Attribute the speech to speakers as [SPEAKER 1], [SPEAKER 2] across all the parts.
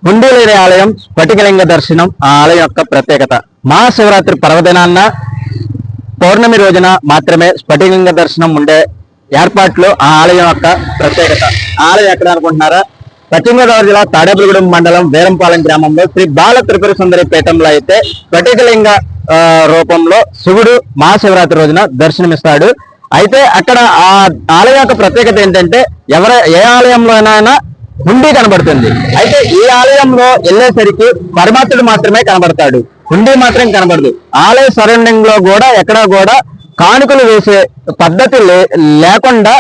[SPEAKER 1] హుండీ లేని ఆలయం స్ఫటికలింగ దర్శనం ఆ ఆలయం యొక్క ప్రత్యేకత. మహాశివరాత్రి పర్వదినాన్న పౌర్ణమి రోజున మాత్రమే స్ఫటికలింగ దర్శనం ఉండే ఏర్పాట్లు ఆ ఆలయం యొక్క ప్రత్యేకత. ఆలయం ఎక్కడ అనుకుంటున్నారా? పశ్చిమ గోదావరి జిల్లా తాడేపల్లిగూడెం మండలం వేరంపాలెం గ్రామంలో శ్రీ బాల త్రిపుర సుందరి పీఠంలో అయితే స్ఫటికలింగ రూపంలో శివుడు మహాశివరాత్రి రోజున దర్శనమిస్తాడు. అయితే అక్కడ ఆ ఆలయం యొక్క ప్రత్యేకత ఏంటంటే ఏ ఆలయంలోనైనా హుండీ కనబడుతుంది. అయితే ఈ ఆలయంలో వెళ్ళేసరికి పరమాత్ముడు మాత్రమే కనబడతాడు, హుండీ మాత్రం కనబడదు. ఆలయ సరౌండింగ్ లో కూడా ఎక్కడా కూడా కానుకలు వేసే పద్ధతి లేకుండా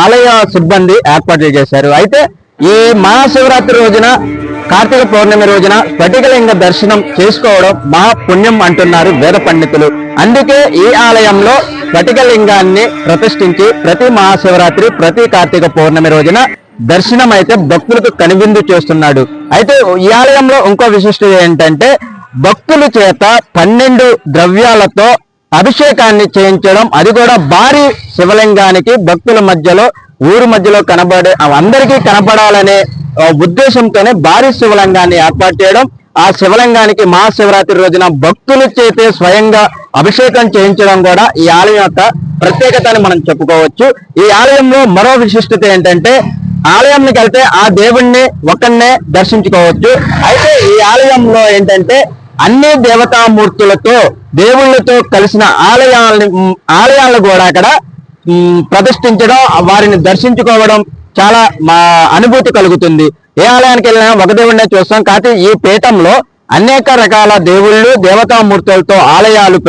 [SPEAKER 1] ఆలయ సిబ్బంది ఏర్పాట్లు చేశారు. అయితే ఈ మహాశివరాత్రి రోజున కార్తీక పౌర్ణమి రోజున స్ఫటికలింగ దర్శనం చేసుకోవడం మహా పుణ్యం అంటున్నారు వేద పండితులు. అందుకే ఈ ఆలయంలో స్ఫటికలింగాన్ని ప్రతిష్ఠించి ప్రతి మహాశివరాత్రి ప్రతి కార్తీక పౌర్ణమి రోజున దర్శనం అయితే భక్తులకు కనువిందు చేస్తున్నాడు. అయితే ఈ ఆలయంలో ఇంకో విశిష్టత ఏంటంటే భక్తుల చేత 12 ద్రవ్యాలతో అభిషేకాన్ని చేయించడం, అది కూడా భారీ శివలింగానికి భక్తుల మధ్యలో ఊరు మధ్యలో అందరికీ కనపడాలనే ఉద్దేశంతోనే భారీ శివలింగాన్ని ఏర్పాటు చేయడం, ఆ శివలింగానికి మహాశివరాత్రి రోజున భక్తుల చేతే స్వయంగా అభిషేకం చేయించడం కూడా ఈ ఆలయం యొక్క ప్రత్యేకత అని మనం చెప్పుకోవచ్చు. ఈ ఆలయంలో మరో విశిష్టత ఏంటంటే ఆలయానికి వెళ్తే ఆ దేవుణ్ణి ఒక్కన్నే దర్శించుకోవచ్చు. అయితే ఈ ఆలయంలో ఏంటంటే అన్ని దేవతామూర్తులతో దేవుళ్ళతో కలిసిన ఆలయాలను కూడా అక్కడ ప్రతిష్ఠించడం, వారిని దర్శించుకోవడం చాలా అనుభూతి కలుగుతుంది. ఏ ఆలయానికి వెళ్ళినా ఒక దేవుడినే చూస్తాం, కాకపోతే ఈ పీఠంలో అనేక రకాల దేవుళ్ళు దేవతామూర్తులతో ఆలయాలు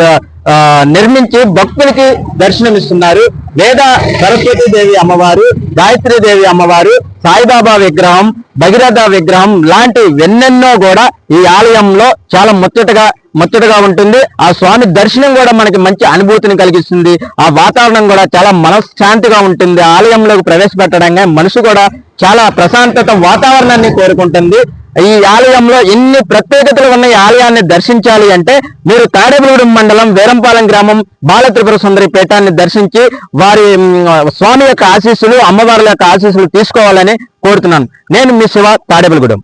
[SPEAKER 1] నిర్మించి భక్తులకి దర్శనమిస్తున్నారు. వేద సరస్వతీదేవి అమ్మవారు, గాయత్రీదేవి అమ్మవారు, సాయిబాబా విగ్రహం, భగీరథ విగ్రహం లాంటి ఎన్నెన్నో కూడా ఈ ఆలయంలో చాలా ముచ్చటగా ఉంటుంది. ఆ స్వామి దర్శనం కూడా మనకి మంచి అనుభూతిని కలిగిస్తుంది. ఆ వాతావరణం కూడా చాలా మనశ్శాంతిగా ఉంటుంది. ఆలయంలోకి ప్రవేశపెట్టడంగా మనసు కూడా చాలా ప్రశాంతత వాతావరణాన్ని కోరుకుంటుంది. ఈ ఆలయంలో ఎన్ని ప్రత్యేకతలు ఉన్న ఈ ఆలయాన్ని దర్శించాలి అంటే మీరు తాడేపల్లిగూడెం మండలం వేరంపాలెం గ్రామం బాల త్రిపుర సుందరి పీఠాన్ని దర్శించి వారి స్వామి యొక్క ఆశీస్సులు, అమ్మవారి యొక్క ఆశీస్సులు తీసుకోవాలని కోరుతున్నాను. నేను మీ శివ, తాడేపల్లిగూడెం.